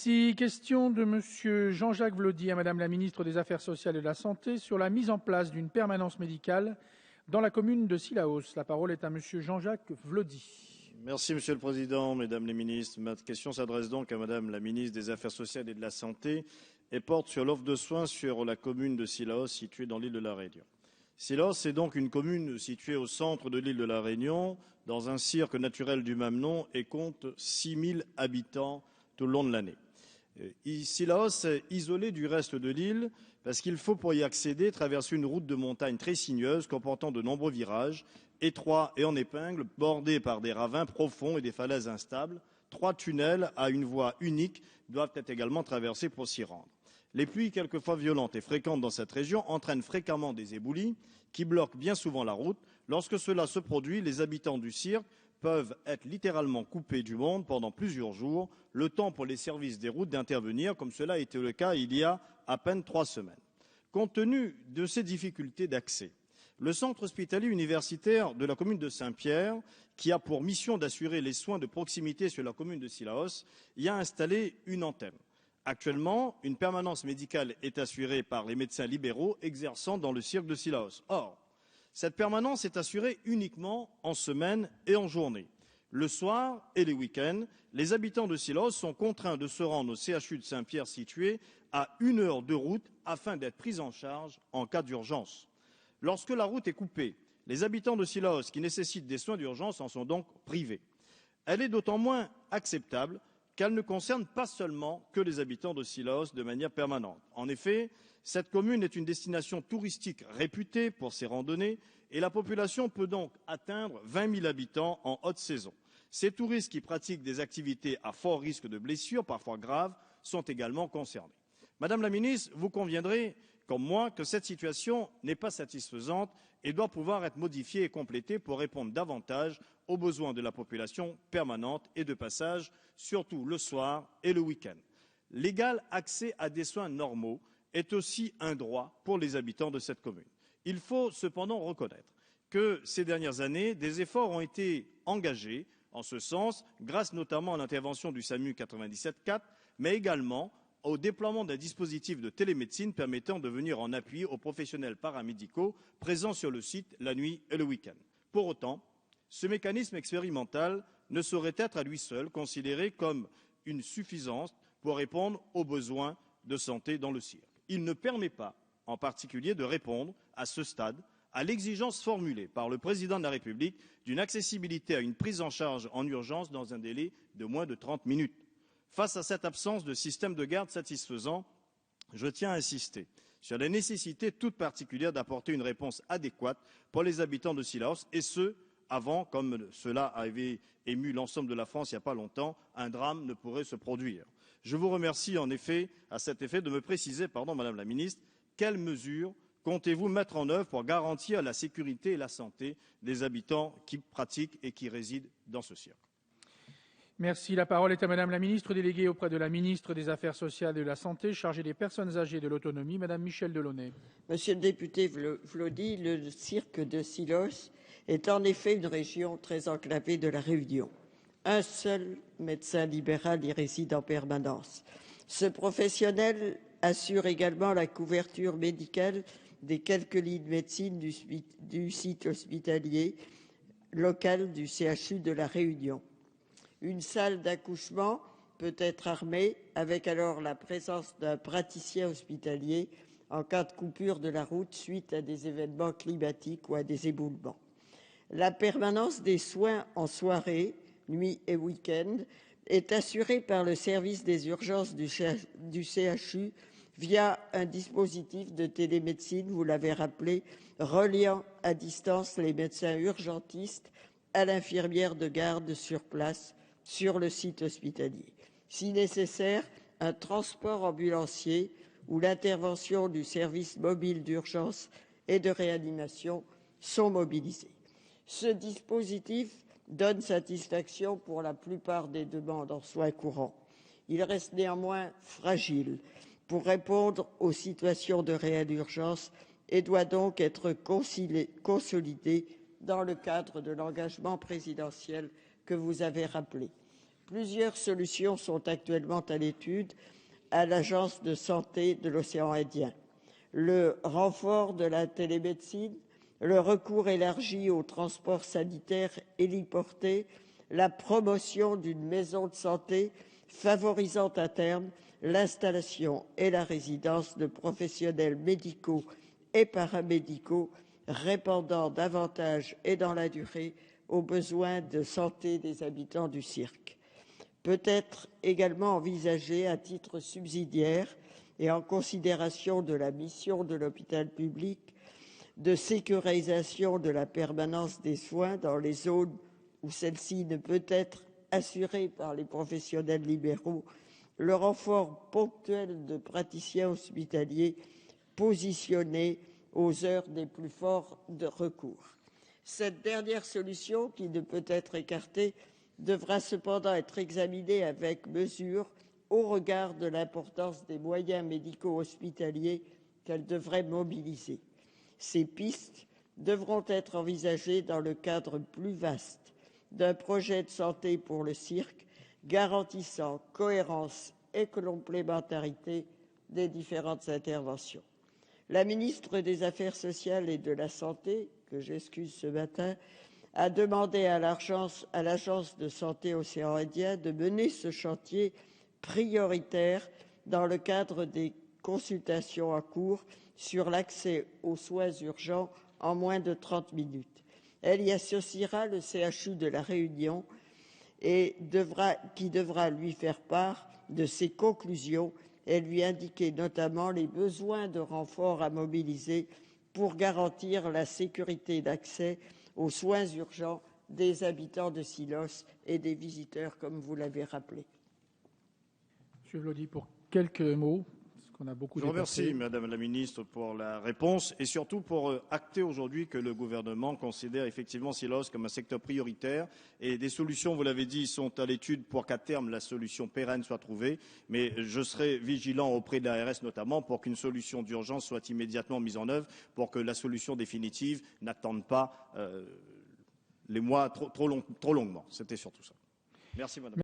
Si question de Monsieur Jean-Jacques Vlody à Madame la ministre des Affaires sociales et de la Santé sur la mise en place d'une permanence médicale dans la commune de Cilaos. La parole est à Monsieur Jean-Jacques Vlody. Merci Monsieur le Président, Mesdames les ministres. Ma question s'adresse donc à Madame la ministre des Affaires sociales et de la Santé et porte sur l'offre de soins sur la commune de Cilaos située dans l'île de la Réunion. Cilaos est donc une commune située au centre de l'île de la Réunion, dans un cirque naturel du même nom et compte 6000 habitants tout le long de l'année. Cilaos est isolé du reste de l'île parce qu'il faut pour y accéder traverser une route de montagne très sinueuse comportant de nombreux virages, étroits et en épingle, bordés par des ravins profonds et des falaises instables. 3 tunnels à une voie unique doivent être également traversés pour s'y rendre. Les pluies, quelquefois violentes et fréquentes dans cette région, entraînent fréquemment des éboulis qui bloquent bien souvent la route. Lorsque cela se produit, les habitants du cirque peuvent être littéralement coupés du monde pendant plusieurs jours, le temps pour les services des routes d'intervenir, comme cela a été le cas il y a à peine 3 semaines. Compte tenu de ces difficultés d'accès, le centre hospitalier universitaire de la commune de Saint-Pierre, qui a pour mission d'assurer les soins de proximité sur la commune de Cilaos, y a installé une antenne. Actuellement, une permanence médicale est assurée par les médecins libéraux exerçant dans le cirque de Cilaos. Or, cette permanence est assurée uniquement en semaine et en journée. Le soir et les week-ends, les habitants de Cilaos sont contraints de se rendre au CHU de Saint-Pierre situé à 1 heure de route afin d'être pris en charge en cas d'urgence. Lorsque la route est coupée, les habitants de Cilaos qui nécessitent des soins d'urgence en sont donc privés. Elle est d'autant moins acceptable qu'elle ne concerne pas seulement que les habitants de Cilaos de manière permanente. En effet, cette commune est une destination touristique réputée pour ses randonnées et la population peut donc atteindre 20 000 habitants en haute saison. Ces touristes qui pratiquent des activités à fort risque de blessures, parfois graves, sont également concernés. Madame la ministre, vous conviendrez, comme moi, que cette situation n'est pas satisfaisante et doit pouvoir être modifiée et complétée pour répondre davantage aux besoins de la population permanente et de passage, surtout le soir et le week-end. L'égal accès à des soins normaux est aussi un droit pour les habitants de cette commune. Il faut cependant reconnaître que ces dernières années, des efforts ont été engagés en ce sens, grâce notamment à l'intervention du SAMU 97.4, mais également au déploiement d'un dispositif de télémédecine permettant de venir en appui aux professionnels paramédicaux présents sur le site la nuit et le week-end. Pour autant, ce mécanisme expérimental ne saurait être à lui seul considéré comme une suffisance pour répondre aux besoins de santé dans le cirque. Il ne permet pas, en particulier, de répondre, à ce stade, à l'exigence formulée par le Président de la République d'une accessibilité à une prise en charge en urgence dans un délai de moins de 30 minutes. Face à cette absence de système de garde satisfaisant, je tiens à insister sur la nécessité toute particulière d'apporter une réponse adéquate pour les habitants de Cilaos, et ce, avant, comme cela avait ému l'ensemble de la France il n'y a pas longtemps, un drame ne pourrait se produire. Je vous remercie en effet, à cet effet, de me préciser, Madame la Ministre, quelles mesures comptez-vous mettre en œuvre pour garantir la sécurité et la santé des habitants qui pratiquent et qui résident dans ce cirque? Merci. La parole est à Madame la ministre déléguée auprès de la ministre des Affaires sociales et de la Santé, chargée des personnes âgées et de l'autonomie, Madame Michèle Delaunay. Monsieur le député Vlody, le cirque de Cilaos est en effet une région très enclavée de la Réunion. Un seul médecin libéral y réside en permanence. Ce professionnel assure également la couverture médicale des quelques lits de médecine du site hospitalier local du CHU de la Réunion. Une salle d'accouchement peut être armée avec alors la présence d'un praticien hospitalier en cas de coupure de la route suite à des événements climatiques ou à des éboulements. La permanence des soins en soirée, nuit et week-end est assurée par le service des urgences du CHU via un dispositif de télémédecine, vous l'avez rappelé, reliant à distance les médecins urgentistes à l'infirmière de garde sur place sur le site hospitalier. Si nécessaire, un transport ambulancier ou l'intervention du service mobile d'urgence et de réanimation sont mobilisés. Ce dispositif donne satisfaction pour la plupart des demandes en soins courants. Il reste néanmoins fragile pour répondre aux situations de réelle urgence et doit donc être consolidé dans le cadre de l'engagement présidentiel que vous avez rappelé. Plusieurs solutions sont actuellement à l'étude à l'Agence de santé de l'océan Indien. Le renfort de la télémédecine, le recours élargi au transport sanitaire héliporté, la promotion d'une maison de santé favorisant à terme l'installation et la résidence de professionnels médicaux et paramédicaux répondant davantage et dans la durée aux besoins de santé des habitants du cirque. Peut être également envisagé à titre subsidiaire et en considération de la mission de l'hôpital public de sécurisation de la permanence des soins dans les zones où celle-ci ne peut être assurée par les professionnels libéraux, le renfort ponctuel de praticiens hospitaliers positionnés aux heures des plus forts de recours. Cette dernière solution, qui ne peut être écartée, devra cependant être examinée avec mesure au regard de l'importance des moyens médicaux hospitaliers qu'elle devrait mobiliser. Ces pistes devront être envisagées dans le cadre plus vaste d'un projet de santé pour le cirque garantissant cohérence et complémentarité des différentes interventions. La ministre des Affaires sociales et de la Santé, que j'excuse ce matin, a demandé à l'Agence de santé océan Indien de mener ce chantier prioritaire dans le cadre des consultations en cours sur l'accès aux soins urgents en moins de 30 minutes. Elle y associera le CHU de La Réunion qui devra lui faire part de ses conclusions et lui indiquer notamment les besoins de renforts à mobiliser pour garantir la sécurité d'accès aux soins urgents des habitants de Silos et des visiteurs, comme vous l'avez rappelé. Monsieur Vlody, pour quelques mots, parce qu'on a beaucoup Je vous dépassé. remercie, Madame la Ministre, pour la réponse et surtout pour acter aujourd'hui que le gouvernement considère effectivement Silos comme un secteur prioritaire et des solutions, vous l'avez dit, sont à l'étude pour qu'à terme la solution pérenne soit trouvée. Mais je serai vigilant auprès de l'ARS notamment pour qu'une solution d'urgence soit immédiatement mise en œuvre pour que la solution définitive n'attende pas les mois trop longuement. C'était surtout ça. Merci, Madame.